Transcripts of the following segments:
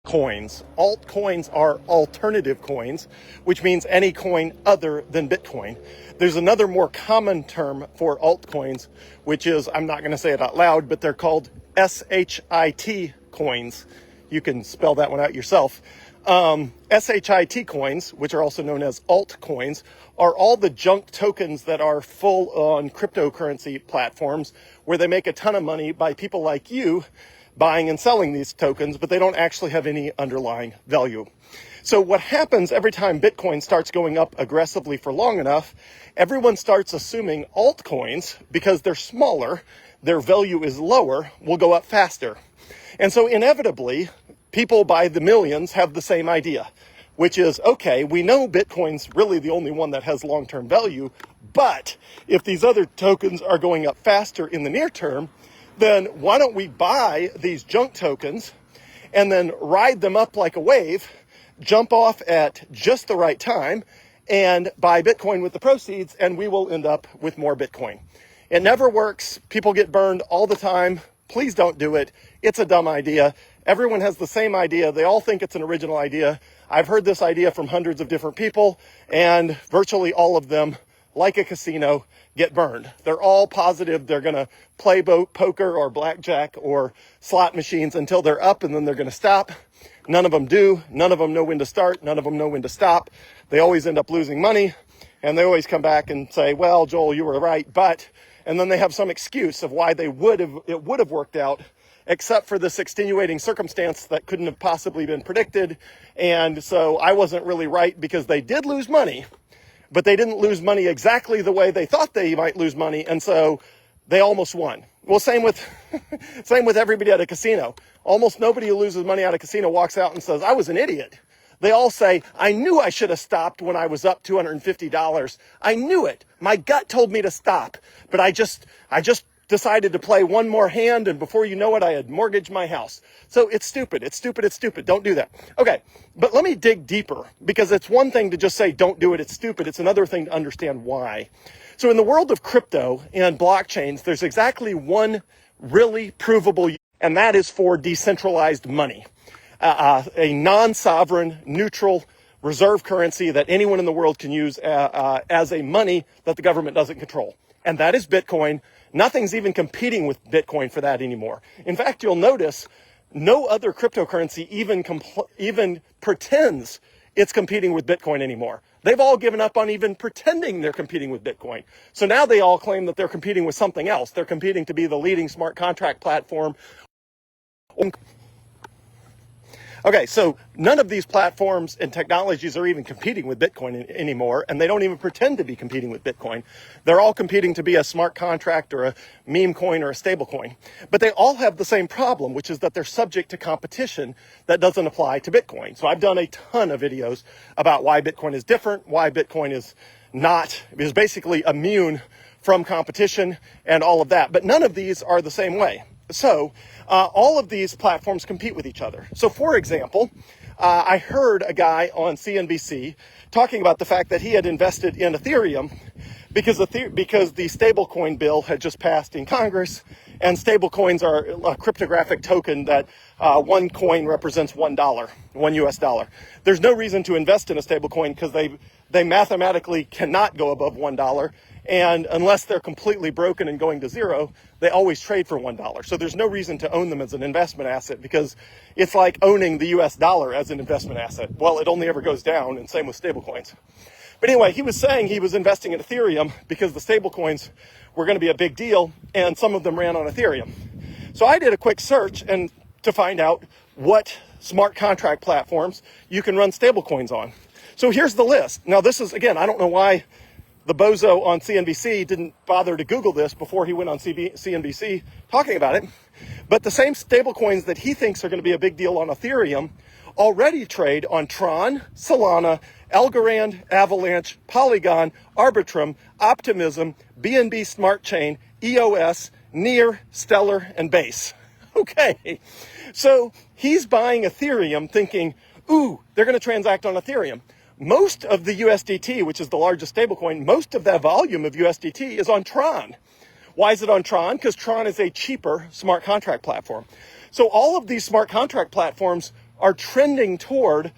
Coins. Altcoins are alternative coins, which means any coin other than Bitcoin. There's another more common term for altcoins, which is, I'm not going to say it out loud, but they're called SHIT coins. You can spell that one out yourself. SHIT coins, which are also known as altcoins, are all the junk tokens that are full on cryptocurrency platforms where they make a ton of money by people like you buying and selling these tokens, but they don't actually have any underlying value. So what happens every time Bitcoin starts going up aggressively for long enough, everyone starts assuming altcoins, because they're smaller, their value is lower, will go up faster. And so inevitably, people by the millions have the same idea, which is, okay, we know Bitcoin's really the only one that has long-term value, but if these other tokens are going up faster in the near term, then why don't we buy these junk tokens and then ride them up like a wave, jump off at just the right time, and buy Bitcoin with the proceeds, and we will end up with more Bitcoin. It never works. People get burned all the time. Please don't do it. It's a dumb idea. Everyone has the same idea. They all think it's an original idea. I've heard this idea from hundreds of different people, and virtually all of them, like a casino, get burned. They're all positive they're going to play poker or blackjack or slot machines until they're up, and then they're going to stop. None of them do. None of them know when to start. None of them know when to stop. They always end up losing money, and they always come back and say, well, Joel, you were right, but, and then they have some excuse of why it would have worked out, except for this extenuating circumstance that couldn't have possibly been predicted. And so I wasn't really right, because they did lose money, but they didn't lose money exactly the way they thought they might lose money, and so they almost won. Well, same with everybody at a casino. Almost nobody who loses money at a casino walks out and says, I was an idiot. They all say, I knew I should have stopped when I was up $250. I knew it. My gut told me to stop, but I just decided to play one more hand, and before you know it, I had mortgaged my house. So it's stupid. It's stupid. It's stupid. Don't do that. Okay, but let me dig deeper, because it's one thing to just say, don't do it, it's stupid. It's another thing to understand why. So in the world of crypto and blockchains, there's exactly one really provable, and that is for decentralized money. A non-sovereign, neutral reserve currency that anyone in the world can use as a money that the government doesn't control. And that is Bitcoin. Nothing's even competing with Bitcoin for that anymore. In fact, you'll notice no other cryptocurrency even pretends it's competing with Bitcoin anymore. They've all given up on even pretending they're competing with Bitcoin. So now they all claim that they're competing with something else. They're competing to be the leading smart contract platform. Okay, so none of these platforms and technologies are even competing with Bitcoin anymore, and they don't even pretend to be competing with Bitcoin. They're all competing to be a smart contract or a meme coin or a stable coin. But they all have the same problem, which is that they're subject to competition that doesn't apply to Bitcoin. So I've done a ton of videos about why Bitcoin is different, why Bitcoin is basically immune from competition and all of that. But none of these are the same way. So all of these platforms compete with each other. So for example, I heard a guy on CNBC talking about the fact that he had invested in Ethereum because the stablecoin bill had just passed in Congress, and stablecoins are a cryptographic token that one coin represents $1, $1. There's no reason to invest in a stablecoin because they mathematically cannot go above $1. And unless they're completely broken and going to zero, they always trade for $1. So there's no reason to own them as an investment asset, because it's like owning the US dollar as an investment asset. Well, it only ever goes down, and same with stablecoins. But anyway, he was saying he was investing in Ethereum because the stablecoins were going to be a big deal, and some of them ran on Ethereum. So I did a quick search to find out what smart contract platforms you can run stablecoins on. So here's the list. Now this is, again, I don't know why the bozo on CNBC didn't bother to Google this before he went on CNBC talking about it. But the same stablecoins that he thinks are going to be a big deal on Ethereum already trade on Tron, Solana, Algorand, Avalanche, Polygon, Arbitrum, Optimism, BNB Smart Chain, EOS, Near, Stellar, and Base. Okay, so he's buying Ethereum thinking, ooh, they're going to transact on Ethereum. Most of the USDT, which is the largest stablecoin, most of that volume of USDT is on Tron. Why is it on Tron? Because Tron is a cheaper smart contract platform. So all of these smart contract platforms are trending toward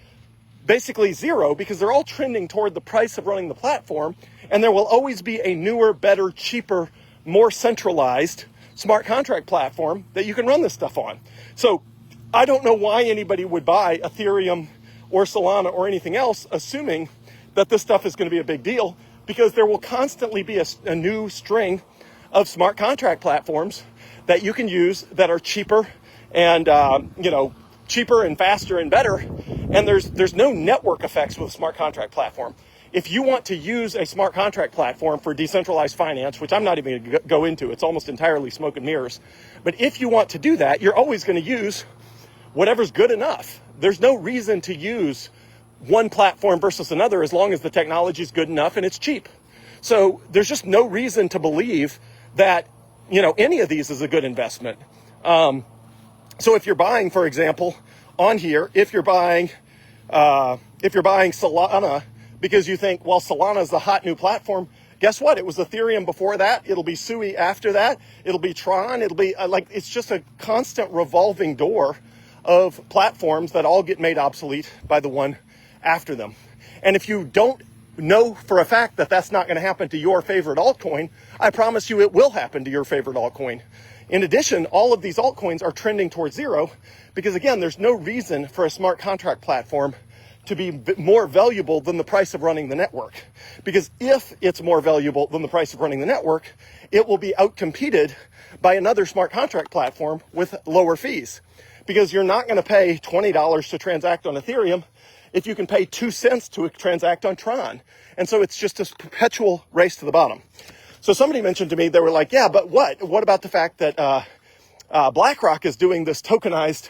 basically zero, because they're all trending toward the price of running the platform, and there will always be a newer, better, cheaper, more centralized smart contract platform that you can run this stuff on. So I don't know why anybody would buy Ethereum or Solana or anything else assuming that this stuff is going to be a big deal, because there will constantly be a new string of smart contract platforms that you can use that are cheaper and cheaper and faster and better. And there's no network effects with a smart contract platform. If you want to use a smart contract platform for decentralized finance, which I'm not even going to go into, it's almost entirely smoke and mirrors. But if you want to do that, you're always going to use whatever's good enough. There's no reason to use one platform versus another as long as the technology is good enough and it's cheap. So there's just no reason to believe that, any of these is a good investment. So if you're buying, for example, on here, if you're buying Solana because you think, well, Solana is the hot new platform, guess what? It was Ethereum before that. It'll be Sui after that. It'll be Tron. It'll be it's just a constant revolving door of platforms that all get made obsolete by the one after them. And if you don't know for a fact that that's not going to happen to your favorite altcoin, I promise you it will happen to your favorite altcoin. In addition, all of these altcoins are trending towards zero because, again, there's no reason for a smart contract platform to be more valuable than the price of running the network. Because if it's more valuable than the price of running the network, it will be outcompeted by another smart contract platform with lower fees. Because you're not going to pay $20 to transact on Ethereum if you can pay 2 cents to transact on Tron. And so it's just a perpetual race to the bottom. So somebody mentioned to me, they were like, yeah, but what about the fact that BlackRock is doing this tokenized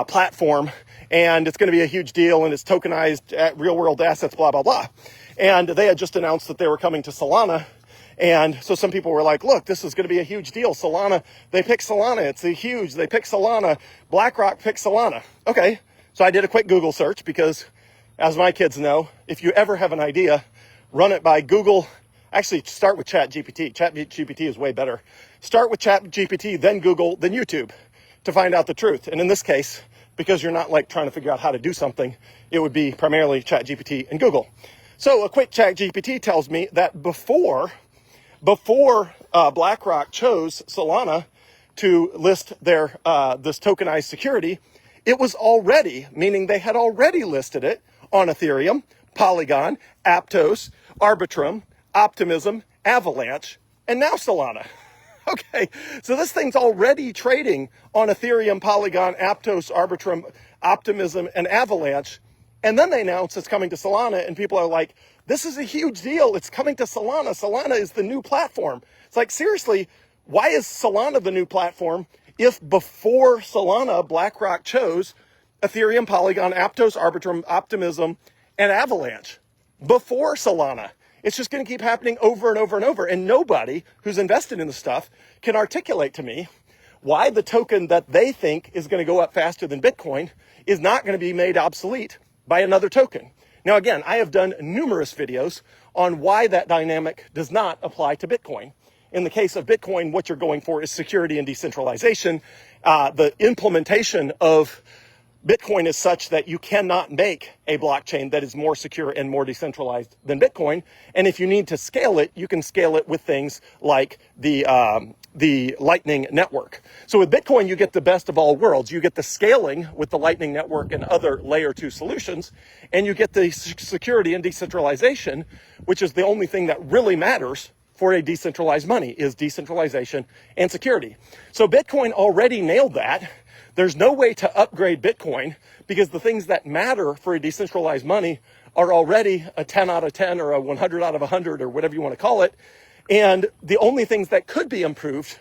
platform, and it's going to be a huge deal, and it's tokenized real world assets, blah, blah, blah. And they had just announced that they were coming to Solana. And so some people were like, look, this is going to be a huge deal. Solana, they picked Solana. It's a huge, they picked Solana. BlackRock picked Solana. Okay. So I did a quick Google search because, as my kids know, if you ever have an idea, run it by Google. Actually, start with ChatGPT. ChatGPT is way better. Start with ChatGPT, then Google, then YouTube to find out the truth. And in this case, because you're not trying to figure out how to do something, it would be primarily ChatGPT and Google. So a quick ChatGPT tells me that before BlackRock chose Solana to list their this tokenized security, it was already, meaning they had already listed it on Ethereum, Polygon, Aptos, Arbitrum, Optimism, Avalanche, and now Solana. Okay, so this thing's already trading on Ethereum, Polygon, Aptos, Arbitrum, Optimism, and Avalanche. And then they announce it's coming to Solana, and people are like, this is a huge deal. It's coming to Solana. Solana is the new platform. It's like, seriously, why is Solana the new platform if before Solana, BlackRock chose Ethereum, Polygon, Aptos, Arbitrum, Optimism, and Avalanche? Before Solana. It's just going to keep happening over and over and over. And nobody who's invested in the stuff can articulate to me why the token that they think is going to go up faster than Bitcoin is not going to be made obsolete by another token. Now, again, I have done numerous videos on why that dynamic does not apply to Bitcoin. In the case of Bitcoin, what you're going for is security and decentralization. The implementation of Bitcoin is such that you cannot make a blockchain that is more secure and more decentralized than Bitcoin. And if you need to scale it, you can scale it with things like the Lightning Network. So with Bitcoin, you get the best of all worlds. You get the scaling with the Lightning Network and other layer 2 solutions, and you get the security and decentralization, which is the only thing that really matters for a decentralized money, is decentralization and security. So Bitcoin already nailed that. There's no way to upgrade Bitcoin because the things that matter for a decentralized money are already a 10 out of 10 or a 100 out of 100 or whatever you want to call it. And the only things that could be improved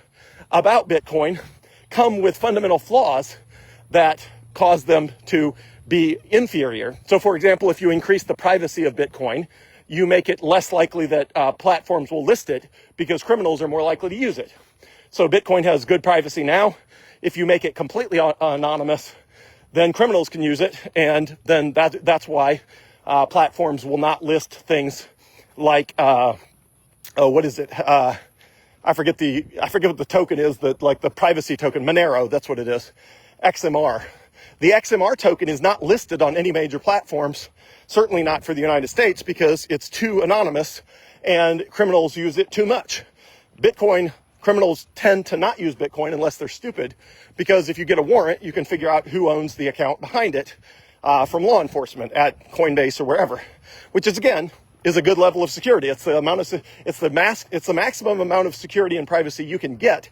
about Bitcoin come with fundamental flaws that cause them to be inferior. So, for example, if you increase the privacy of Bitcoin, you make it less likely that platforms will list it because criminals are more likely to use it. So Bitcoin has good privacy now. If you make it completely anonymous, then criminals can use it, and then that's why platforms will not list things like what is it? I forget what the token is, that like the privacy token, Monero. That's what it is, XMR. The XMR token is not listed on any major platforms, certainly not for the United States, because it's too anonymous and criminals use it too much. Bitcoin, criminals tend to not use Bitcoin unless they're stupid, because if you get a warrant, you can figure out who owns the account behind it from law enforcement at Coinbase or wherever, which is, again, is a good level of security. It's the maximum amount of security and privacy you can get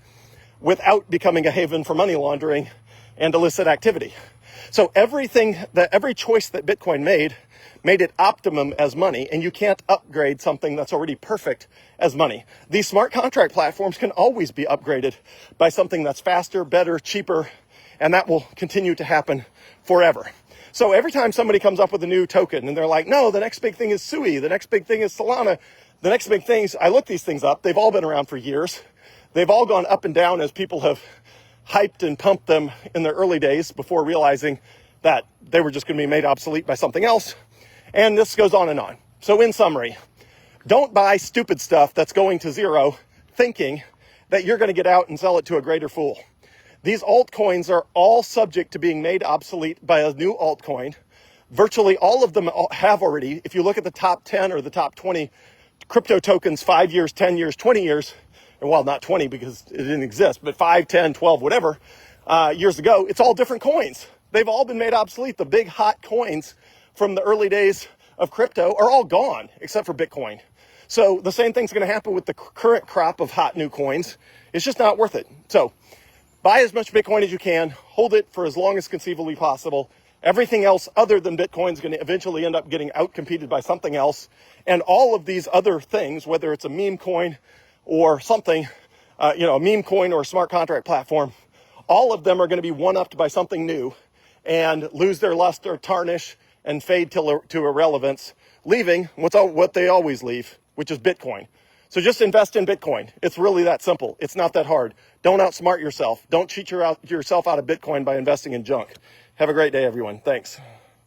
without becoming a haven for money laundering and illicit activity. So every choice that Bitcoin made it optimum as money, and you can't upgrade something that's already perfect as money. These smart contract platforms can always be upgraded by something that's faster, better, cheaper, and that will continue to happen forever. So every time somebody comes up with a new token and they're like, no, the next big thing is Sui, the next big thing is Solana, the next big things, I look these things up. They've all been around for years. They've all gone up and down as people have hyped and pumped them in their early days before realizing that they were just going to be made obsolete by something else. And this goes on and on. So in summary, don't buy stupid stuff that's going to zero thinking that you're going to get out and sell it to a greater fool. These altcoins are all subject to being made obsolete by a new altcoin. Virtually all of them have already. If you look at the top 10 or the top 20 crypto tokens, 5 years, 10 years, 20 years, and well, not 20 because it didn't exist, but 5, 10, 12, whatever, years ago, it's all different coins. They've all been made obsolete. The big hot coins from the early days of crypto are all gone, except for Bitcoin. So the same thing's going to happen with the current crop of hot new coins. It's just not worth it. So buy as much Bitcoin as you can, hold it for as long as conceivably possible. Everything else other than Bitcoin is going to eventually end up getting outcompeted by something else. And all of these other things, whether it's a meme coin or something, a meme coin or a smart contract platform, all of them are going to be one-upped by something new and lose their luster, tarnish, and fade to irrelevance, leaving what they always leave, which is Bitcoin. So just invest in Bitcoin. It's really that simple. It's not that hard. Don't outsmart yourself. Don't cheat yourself out of Bitcoin by investing in junk. Have a great day, everyone. Thanks.